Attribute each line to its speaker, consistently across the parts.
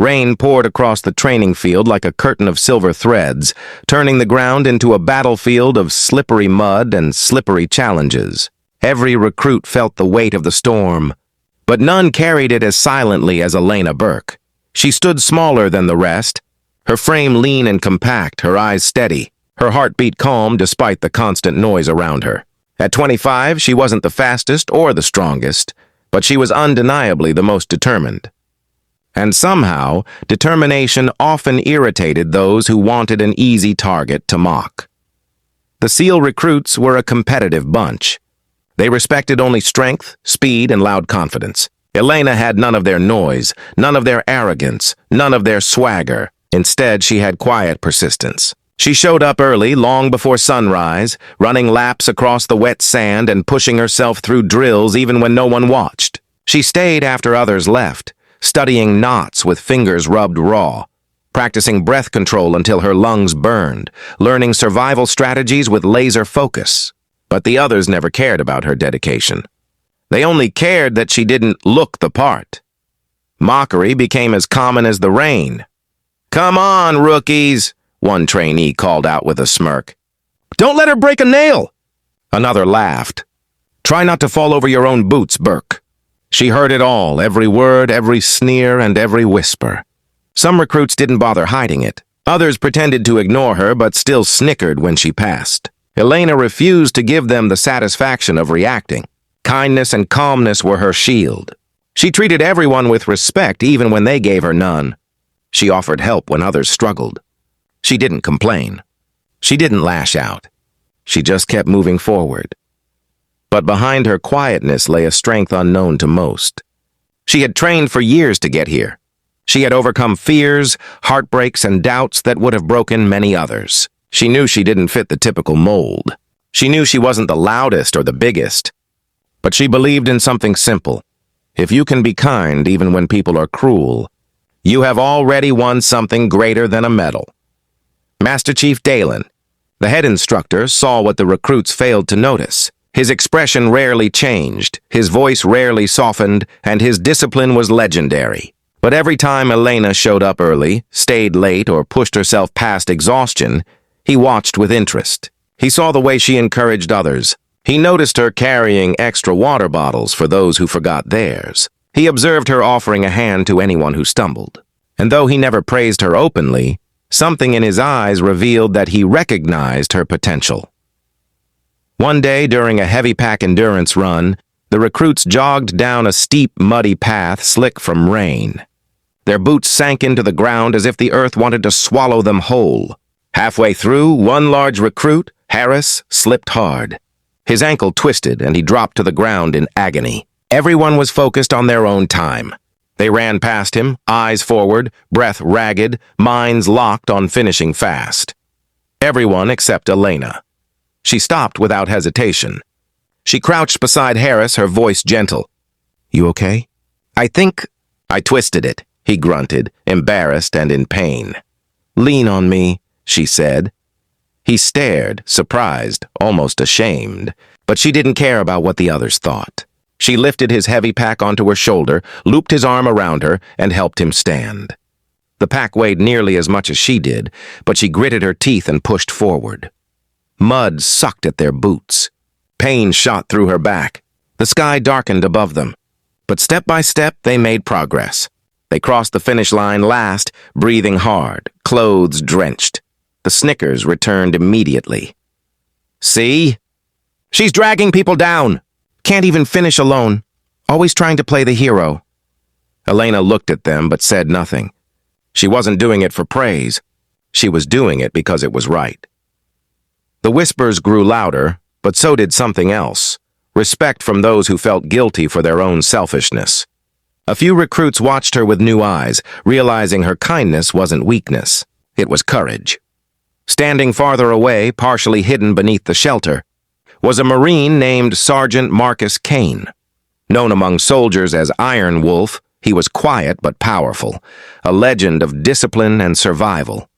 Speaker 1: Rain poured across the training field like a curtain of silver threads, turning the ground into a battlefield of slippery mud and slippery challenges. Every recruit felt the weight of the storm, but none carried it as silently as Elena Burke. She stood smaller than the rest, her frame lean and compact, her eyes steady, her heartbeat calm despite the constant noise around her. At 25, she wasn't the fastest or the strongest, but she was undeniably the most determined. And somehow, determination often irritated those who wanted an easy target to mock. The SEAL recruits were a competitive bunch. They respected only strength, speed, and loud confidence. Elena had none of their noise, none of their arrogance, none of their swagger. Instead, she had quiet persistence. She showed up early, long before sunrise, running laps across the wet sand and pushing herself through drills even when no one watched. She stayed after others left, studying knots with fingers rubbed raw, practicing breath control until her lungs burned, learning survival strategies with laser focus. But the others never cared about her dedication. They only cared that she didn't look the part. Mockery became as common as the rain. "Come on, rookies," one trainee called out with a smirk. "Don't let her break a nail!" Another laughed. "Try not to fall over your own boots, Burke." She heard it all, every word, every sneer, and every whisper. Some recruits didn't bother hiding it. Others pretended to ignore her, but still snickered when she passed. Elena refused to give them the satisfaction of reacting. Kindness and calmness were her shield. She treated everyone with respect, even when they gave her none. She offered help when others struggled. She didn't complain. She didn't lash out. She just kept moving forward. But behind her quietness lay a strength unknown to most. She had trained for years to get here. She had overcome fears, heartbreaks, and doubts that would have broken many others. She knew she didn't fit the typical mold. She knew she wasn't the loudest or the biggest. But she believed in something simple. If you can be kind even when people are cruel, you have already won something greater than a medal. Master Chief Dalen, the head instructor, saw what the recruits failed to notice. His expression rarely changed, his voice rarely softened, and his discipline was legendary. But every time Elena showed up early, stayed late, or pushed herself past exhaustion, he watched with interest. He saw the way she encouraged others. He noticed her carrying extra water bottles for those who forgot theirs. He observed her offering a hand to anyone who stumbled. And though he never praised her openly, something in his eyes revealed that he recognized her potential. One day, during a heavy-pack endurance run, the recruits jogged down a steep, muddy path slick from rain. Their boots sank into the ground as if the earth wanted to swallow them whole. Halfway through, one large recruit, Harris, slipped hard. His ankle twisted and he dropped to the ground in agony. Everyone was focused on their own time. They ran past him, eyes forward, breath ragged, minds locked on finishing fast. Everyone except Elena. She stopped without hesitation. She crouched beside Harris, her voice gentle. "You okay?" I twisted it," he grunted, embarrassed and in pain. "Lean on me," she said. He stared, surprised, almost ashamed, but she didn't care about what the others thought. She lifted his heavy pack onto her shoulder, looped his arm around her, and helped him stand. The pack weighed nearly as much as she did, but she gritted her teeth and pushed forward. Mud sucked at their boots. Pain shot through her back. The sky darkened above them. But step by step, they made progress. They crossed the finish line last, breathing hard, clothes drenched. The snickers returned immediately. "See? She's dragging people down. Can't even finish alone. Always trying to play the hero." Elena looked at them but said nothing. She wasn't doing it for praise. She was doing it because it was right. The whispers grew louder, but so did something else. Respect from those who felt guilty for their own selfishness. A few recruits watched her with new eyes, realizing her kindness wasn't weakness. It was courage. Standing farther away, partially hidden beneath the shelter, was a Marine named Sergeant Marcus Kane. Known among soldiers as Iron Wolf, he was quiet but powerful, a legend of discipline and survival.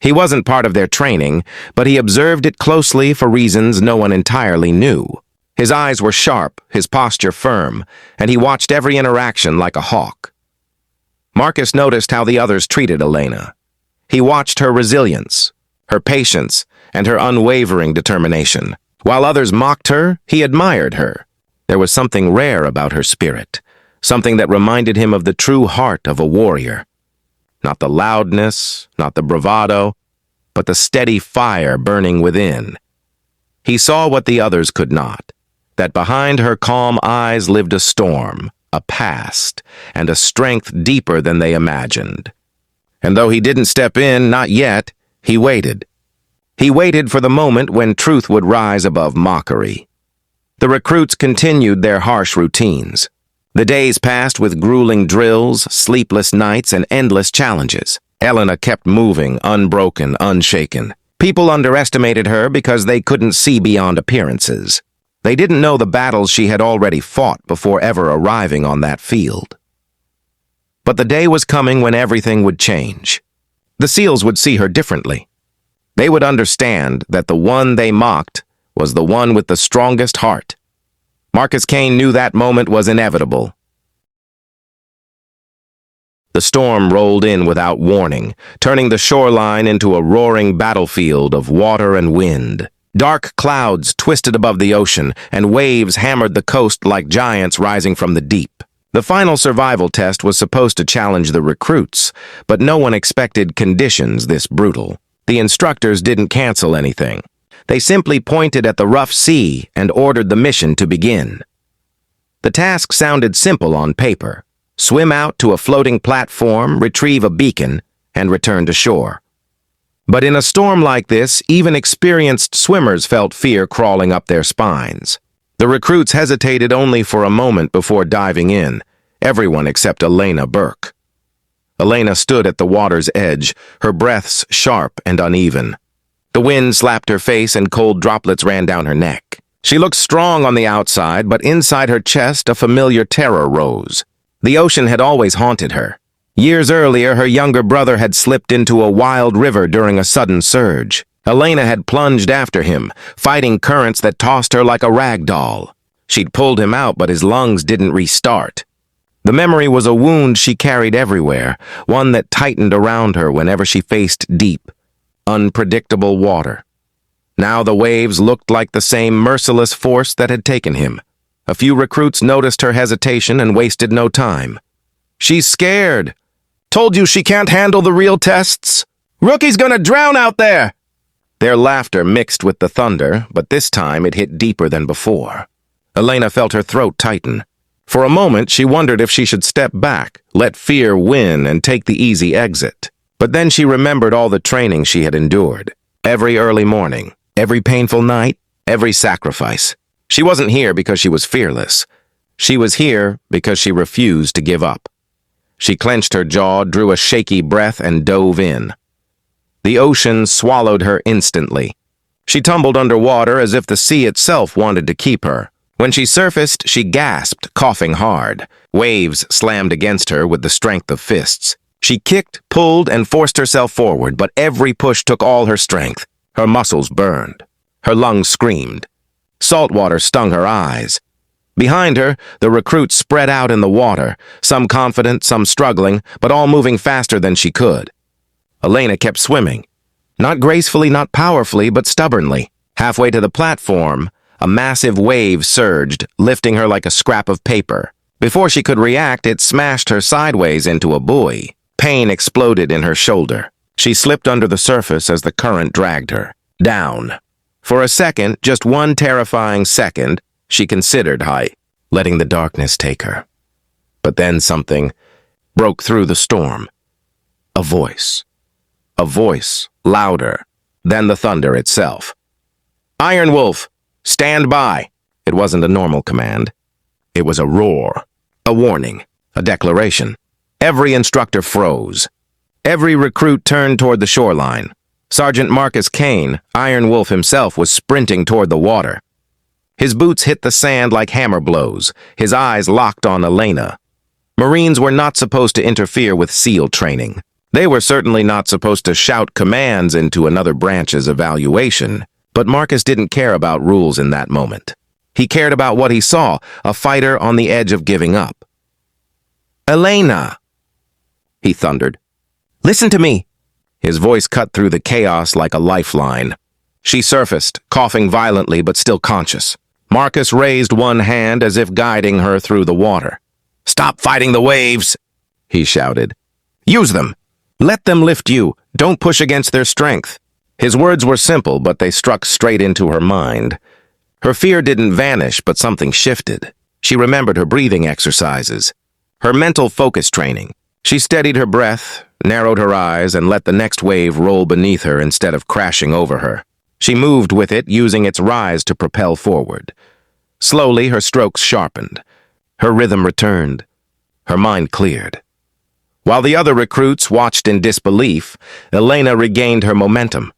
Speaker 1: He wasn't part of their training, but he observed it closely for reasons no one entirely knew. His eyes were sharp, his posture firm, and he watched every interaction like a hawk. Marcus noticed how the others treated Elena. He watched her resilience, her patience, and her unwavering determination. While others mocked her, he admired her. There was something rare about her spirit, something that reminded him of the true heart of a warrior. Not the loudness, not the bravado, but the steady fire burning within. He saw what the others could not, that behind her calm eyes lived a storm, a past, and a strength deeper than they imagined. And though he didn't step in, not yet, he waited. He waited for the moment when truth would rise above mockery. The recruits continued their harsh routines. The days passed with grueling drills, sleepless nights, and endless challenges. Elena kept moving, unbroken, unshaken. People underestimated her because they couldn't see beyond appearances. They didn't know the battles she had already fought before ever arriving on that field. But the day was coming when everything would change. The SEALs would see her differently. They would understand that the one they mocked was the one with the strongest heart. Marcus Kane knew that moment was inevitable. The storm rolled in without warning, turning the shoreline into a roaring battlefield of water and wind. Dark clouds twisted above the ocean, and waves hammered the coast like giants rising from the deep. The final survival test was supposed to challenge the recruits, but no one expected conditions this brutal. The instructors didn't cancel anything. They simply pointed at the rough sea and ordered the mission to begin. The task sounded simple on paper. Swim out to a floating platform, retrieve a beacon, and return to shore. But in a storm like this, even experienced swimmers felt fear crawling up their spines. The recruits hesitated only for a moment before diving in, everyone except Elena Burke. Elena stood at the water's edge, her breaths sharp and uneven. The wind slapped her face and cold droplets ran down her neck. She looked strong on the outside, but inside her chest a familiar terror rose. The ocean had always haunted her. Years earlier, her younger brother had slipped into a wild river during a sudden surge. Elena had plunged after him, fighting currents that tossed her like a rag doll. She'd pulled him out, but his lungs didn't restart. The memory was a wound she carried everywhere, one that tightened around her whenever she faced deep, unpredictable water. Now the waves looked like the same merciless force that had taken him. A few recruits noticed her hesitation and wasted no time. "She's scared. Told you she can't handle the real tests. Rookie's gonna drown out there!" Their laughter mixed with the thunder, but this time it hit deeper than before. Elena felt her throat tighten. For a moment, she wondered if she should step back, let fear win, and take the easy exit. But then she remembered all the training she had endured. Every early morning, every painful night, every sacrifice. She wasn't here because she was fearless. She was here because she refused to give up. She clenched her jaw, drew a shaky breath, and dove in. The ocean swallowed her instantly. She tumbled underwater as if the sea itself wanted to keep her. When she surfaced, she gasped, coughing hard. Waves slammed against her with the strength of fists. She kicked, pulled, and forced herself forward, but every push took all her strength. Her muscles burned. Her lungs screamed. Salt water stung her eyes. Behind her, the recruits spread out in the water, some confident, some struggling, but all moving faster than she could. Elena kept swimming. Not gracefully, not powerfully, but stubbornly. Halfway to the platform, a massive wave surged, lifting her like a scrap of paper. Before she could react, it smashed her sideways into a buoy. Pain exploded in her shoulder. She slipped under the surface as the current dragged her. Down. For a second, just one terrifying second, she considered height, letting the darkness take her. But then something broke through the storm. A voice. A voice, louder than the thunder itself. "Iron Wolf, stand by!" It wasn't a normal command. It was a roar, a warning, a declaration. Every instructor froze. Every recruit turned toward the shoreline. Sergeant Marcus Kane, Iron Wolf himself, was sprinting toward the water. His boots hit the sand like hammer blows, his eyes locked on Elena. Marines were not supposed to interfere with SEAL training. They were certainly not supposed to shout commands into another branch's evaluation, but Marcus didn't care about rules in that moment. He cared about what he saw, a fighter on the edge of giving up. "Elena!" he thundered. "Listen to me!" His voice cut through the chaos like a lifeline. She surfaced, coughing violently but still conscious. Marcus raised one hand as if guiding her through the water. "Stop fighting the waves!" he shouted. "Use them! Let them lift you. Don't push against their strength." His words were simple, but they struck straight into her mind. Her fear didn't vanish, but something shifted. She remembered her breathing exercises, her mental focus training. She steadied her breath, narrowed her eyes, and let the next wave roll beneath her instead of crashing over her. She moved with it, using its rise to propel forward. Slowly, her strokes sharpened. Her rhythm returned. Her mind cleared. While the other recruits watched in disbelief, Elena regained her momentum.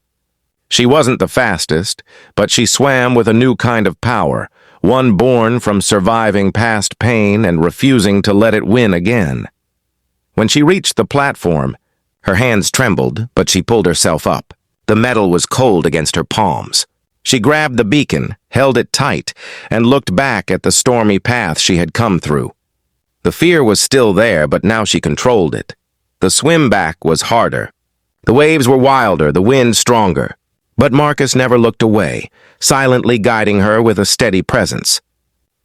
Speaker 1: She wasn't the fastest, but she swam with a new kind of power, one born from surviving past pain and refusing to let it win again. When she reached the platform, her hands trembled, but she pulled herself up. The metal was cold against her palms. She grabbed the beacon, held it tight, and looked back at the stormy path she had come through. The fear was still there, but now she controlled it. The swim back was harder. The waves were wilder, the wind stronger. But Marcus never looked away, silently guiding her with a steady presence.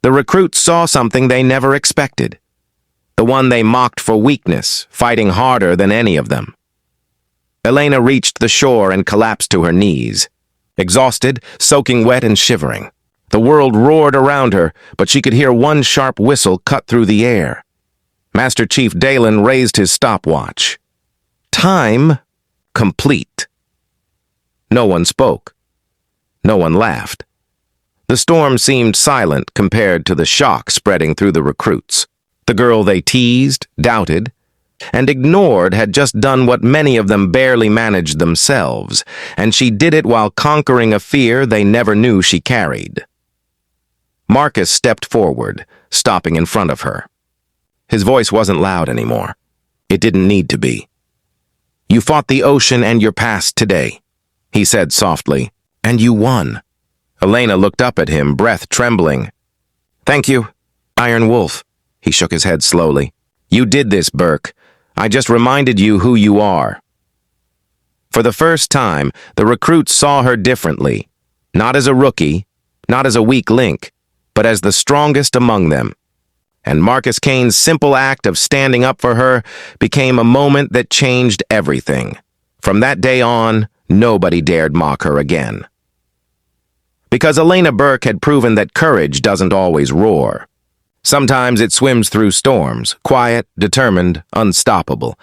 Speaker 1: The recruits saw something they never expected. The one they mocked for weakness, fighting harder than any of them. Elena reached the shore and collapsed to her knees. Exhausted, soaking wet and shivering. The world roared around her, but she could hear one sharp whistle cut through the air. Master Chief Dalen raised his stopwatch. Time complete. No one spoke. No one laughed. The storm seemed silent compared to the shock spreading through the recruits. The girl they teased, doubted, and ignored had just done what many of them barely managed themselves, and she did it while conquering a fear they never knew she carried. Marcus stepped forward, stopping in front of her. His voice wasn't loud anymore. It didn't need to be. "You fought the ocean and your past today," he said softly, "and you won." Elena looked up at him, breath trembling. "Thank you, Iron Wolf." He shook his head slowly. "You did this, Burke. I just reminded you who you are." For the first time, the recruits saw her differently. Not as a rookie, not as a weak link, but as the strongest among them. And Marcus Kane's simple act of standing up for her became a moment that changed everything. From that day on, nobody dared mock her again. Because Elena Burke had proven that courage doesn't always roar. Sometimes it swims through storms, quiet, determined, unstoppable.